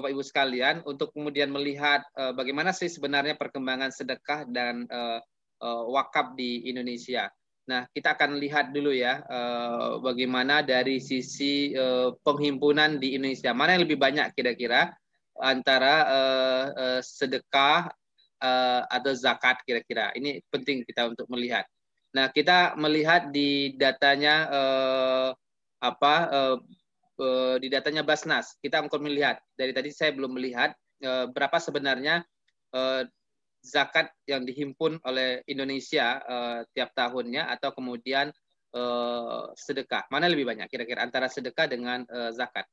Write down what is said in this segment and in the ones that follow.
Bapak Ibu sekalian untuk kemudian melihat bagaimana sih sebenarnya perkembangan sedekah dan wakaf di Indonesia. Nah, kita akan lihat dulu ya bagaimana dari sisi penghimpunan di Indonesia. Mana yang lebih banyak kira-kira antara sedekah atau zakat kira-kira. Ini penting kita untuk melihat. Nah, kita melihat di datanya di datanya Basnas. Kita akan melihat dari tadi saya belum melihat berapa sebenarnya zakat yang dihimpun oleh Indonesia tiap tahunnya atau kemudian sedekah. Mana lebih banyak kira-kira antara sedekah dengan zakat.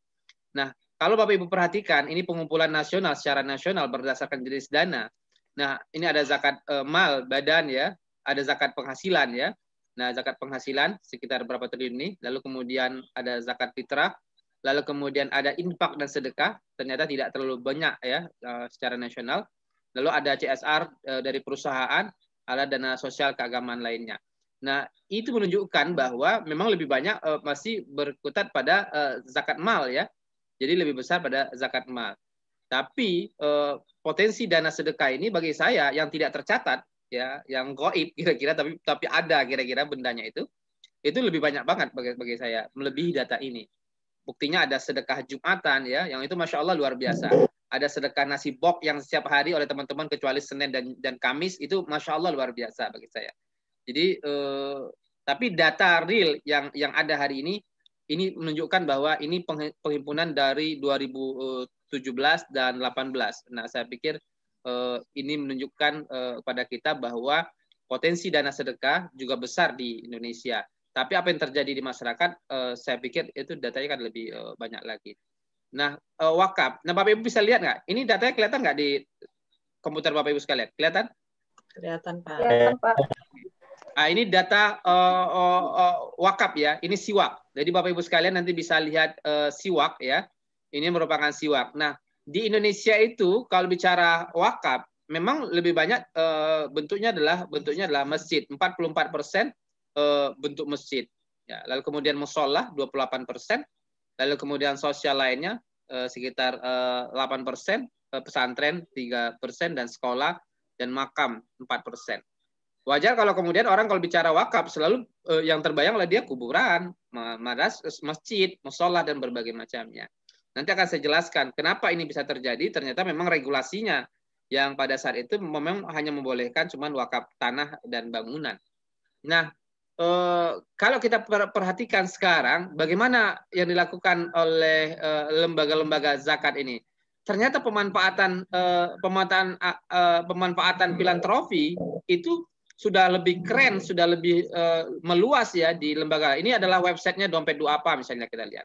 Nah, kalau Bapak Ibu perhatikan, ini pengumpulan nasional secara nasional berdasarkan jenis dana. Nah, ini ada zakat mal badan ya, ada zakat penghasilan ya. Nah, zakat penghasilan sekitar berapa triliun ini, lalu kemudian ada zakat fitrah, lalu kemudian ada infak dan sedekah, ternyata tidak terlalu banyak ya secara nasional. Lalu ada CSR dari perusahaan, ada dana sosial keagamaan lainnya. Nah, itu menunjukkan bahwa memang lebih banyak masih berkutat pada zakat mal ya. Jadi lebih besar pada zakat mal. Tapi potensi dana sedekah ini bagi saya yang tidak tercatat ya, yang gaib kira-kira tapi ada kira-kira bendanya itu lebih banyak banget bagi saya, melebihi data ini. Buktinya ada sedekah Jumatan ya, yang itu Masya Allah luar biasa. Ada sedekah nasi bok yang setiap hari oleh teman-teman kecuali Senin dan Kamis, itu Masya Allah luar biasa bagi saya. Jadi, tapi data real yang ada hari ini menunjukkan bahwa ini penghimpunan dari 2017 dan 18. Nah, saya pikir ini menunjukkan kepada kita bahwa potensi dana sedekah juga besar di Indonesia. Tapi apa yang terjadi di masyarakat, saya pikir itu datanya kan lebih banyak lagi. Nah, wakaf. Nah, Bapak Ibu bisa lihat nggak? Ini datanya kelihatan nggak di komputer Bapak Ibu sekalian? Kelihatan? Kelihatan, Pak. Kelihatan, Pak. Nah, ini data wakaf ya. Ini siwak. Jadi Bapak Ibu sekalian nanti bisa lihat siwak ya. Ini merupakan siwak. Nah, di Indonesia itu kalau bicara wakaf, memang lebih banyak bentuknya adalah masjid. 44% bentuk masjid. Ya, lalu kemudian musola 28%, lalu kemudian sosial lainnya sekitar 8%, pesantren 3%, dan sekolah dan makam 4%. Wajar kalau kemudian orang kalau bicara wakaf selalu yang terbayang oleh dia kuburan, masjid, musola dan berbagai macamnya. Nanti akan saya jelaskan kenapa ini bisa terjadi. Ternyata memang regulasinya yang pada saat itu memang hanya membolehkan cuman wakaf tanah dan bangunan. Nah, kalau kita perhatikan sekarang, bagaimana yang dilakukan oleh lembaga-lembaga zakat ini? Ternyata pemanfaatan filantropi itu sudah lebih keren, sudah lebih meluas ya di lembaga. Ini adalah websitenya Dompet Duafa misalnya kita lihat.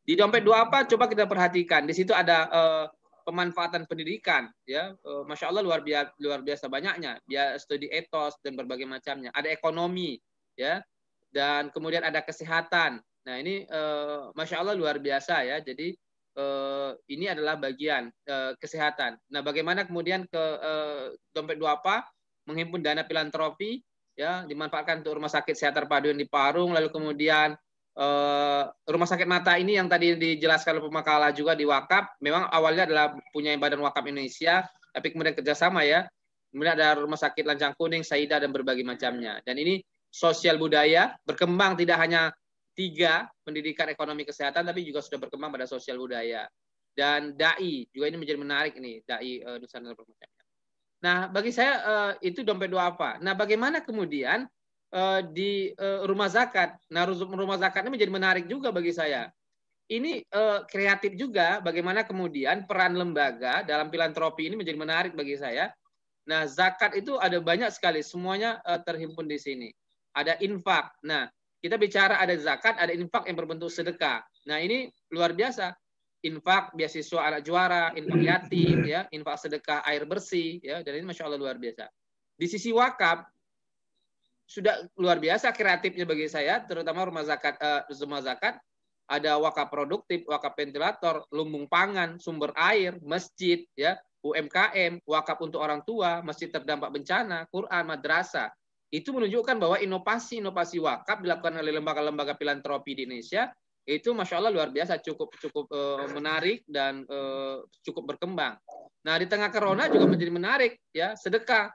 Di Dompet Duafa coba kita perhatikan, di situ ada pemanfaatan pendidikan ya, Masya Allah luar biasa banyaknya. Dia studi etos dan berbagai macamnya. Ada ekonomi ya, dan kemudian ada kesehatan. Nah ini Masya Allah luar biasa ya. Jadi ini adalah bagian kesehatan. Nah bagaimana kemudian ke Dompet Duafa menghimpun dana filantropi ya, dimanfaatkan untuk rumah sakit sehat terpadu yang di Parung, lalu kemudian rumah sakit mata ini yang tadi dijelaskan oleh pemakalah juga di wakaf, memang awalnya adalah punya Badan Wakaf Indonesia, tapi kemudian kerjasama ya. Kemudian ada rumah sakit Lancang Kuning, Saida dan berbagai macamnya. Dan ini sosial budaya berkembang tidak hanya 3, pendidikan, ekonomi, kesehatan, tapi juga sudah berkembang pada sosial budaya. Dan dai juga ini menjadi menarik nih, dai Nusantara bermacamnya. Nah, bagi saya itu Dompet Duafa. Nah, bagaimana kemudian di rumah zakat? Nah, rumah zakat ini menjadi menarik juga bagi saya. Ini kreatif juga bagaimana kemudian peran lembaga dalam filantropi ini menjadi menarik bagi saya. Nah, zakat itu ada banyak sekali, semuanya terhimpun di sini. Ada infak. Nah, kita bicara ada zakat, ada infak yang berbentuk sedekah. Nah, ini luar biasa. Infak beasiswa anak juara, infak yatim, ya, infak sedekah air bersih, ya, dan ini Masya Allah luar biasa. Di sisi wakaf, sudah luar biasa kreatifnya bagi saya, terutama rumah zakat, ada wakaf produktif, wakaf ventilator, lumbung pangan, sumber air, masjid, ya, UMKM, wakaf untuk orang tua, masjid terdampak bencana, Quran, madrasah. Itu menunjukkan bahwa inovasi wakaf dilakukan oleh lembaga-lembaga filantropi di Indonesia itu masya Allah luar biasa, cukup menarik dan cukup berkembang. Nah di tengah corona juga menjadi menarik ya, sedekah,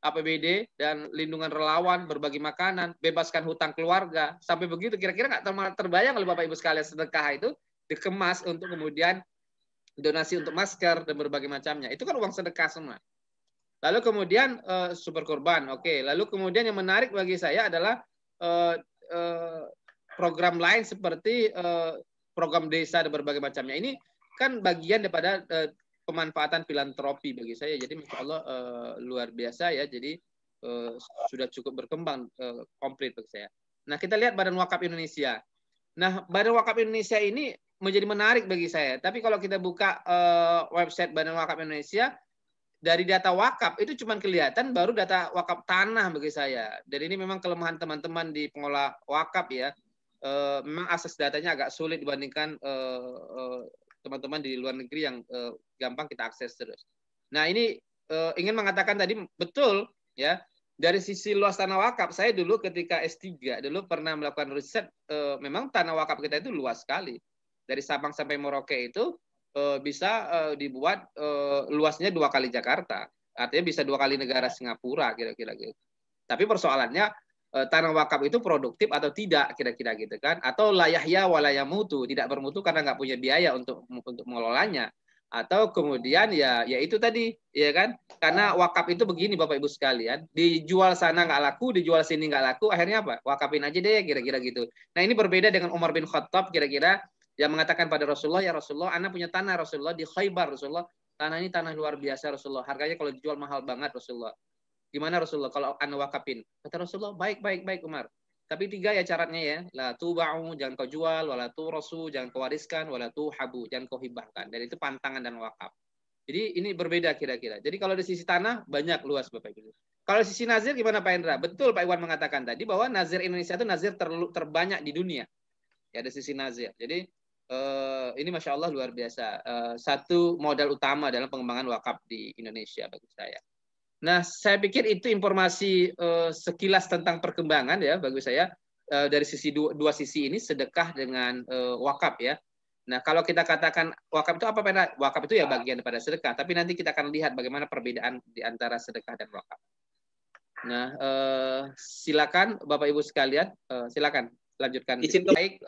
APBD dan lindungan relawan, berbagi makanan, bebaskan hutang keluarga, sampai begitu kira-kira nggak terbayang oleh Bapak Ibu sekalian sedekah itu dikemas untuk kemudian donasi untuk masker dan berbagai macamnya. Itu kan uang sedekah semua. Lalu kemudian super kurban, oke. Lalu kemudian yang menarik bagi saya adalah program lain seperti program desa dan berbagai macamnya. Ini kan bagian daripada pemanfaatan filantropi bagi saya. Jadi masya Allah luar biasa ya. Jadi sudah cukup berkembang komplit bagi saya. Nah kita lihat Badan Wakaf Indonesia. Nah Badan Wakaf Indonesia ini menjadi menarik bagi saya. Tapi kalau kita buka website Badan Wakaf Indonesia, dari data wakaf itu cuma kelihatan baru data wakaf tanah bagi saya. Dan ini memang kelemahan teman-teman di pengelola wakaf ya. Memang akses datanya agak sulit dibandingkan teman-teman di luar negeri yang gampang kita akses terus. Nah ini ingin mengatakan tadi betul ya, dari sisi luas tanah wakaf, saya dulu ketika S3 dulu pernah melakukan riset, memang tanah wakaf kita itu luas sekali. Dari Sabang sampai Merauke itu bisa dibuat luasnya 2 kali Jakarta. Artinya bisa 2 kali negara Singapura kira-kira gitu. Tapi persoalannya tanah wakaf itu produktif atau tidak kira-kira gitu kan? Atau layahya walayamutu, tidak bermutu karena nggak punya biaya untuk mengelolanya. Atau kemudian ya itu tadi ya kan? Karena wakaf itu begini Bapak Ibu sekalian, dijual sana nggak laku, dijual sini nggak laku, akhirnya apa? Wakafin aja deh kira-kira gitu. Nah ini berbeda dengan Umar bin Khattab kira-kira yang mengatakan pada Rasulullah, ya Rasulullah, Anda punya tanah Rasulullah di Khaybar Rasulullah. Tanah ini tanah luar biasa Rasulullah. Harganya kalau dijual mahal banget Rasulullah. Gimana Rasulullah kalau Anda wakafin? Kata Rasulullah, baik Umar. Tapi 3 ya syaratnya ya. La tuba'u, jangan kau jual, wala turasu, jangan kau wariskan, wala tuhabu, jangan kau hibahkan. Dan itu pantangan dan wakaf. Jadi ini berbeda kira-kira. Jadi kalau di sisi tanah banyak luas Bapak Ibu. Kalau di sisi nazir gimana Pak Indra? Betul Pak Iwan mengatakan tadi bahwa nazir Indonesia itu nazir terbanyak di dunia. Ya ada sisi nazir. Jadi ini masya Allah luar biasa. Satu modal utama dalam pengembangan wakaf di Indonesia bagi saya. Nah, saya pikir itu informasi sekilas tentang perkembangan ya bagi saya dari sisi dua sisi ini, sedekah dengan wakaf ya. Nah, kalau kita katakan wakaf itu apa? Wakaf itu ya bagian daripada sedekah. Tapi nanti kita akan lihat bagaimana perbedaan di antara sedekah dan wakaf. Nah, silakan Bapak Ibu sekalian, silakan lanjutkan. Baik.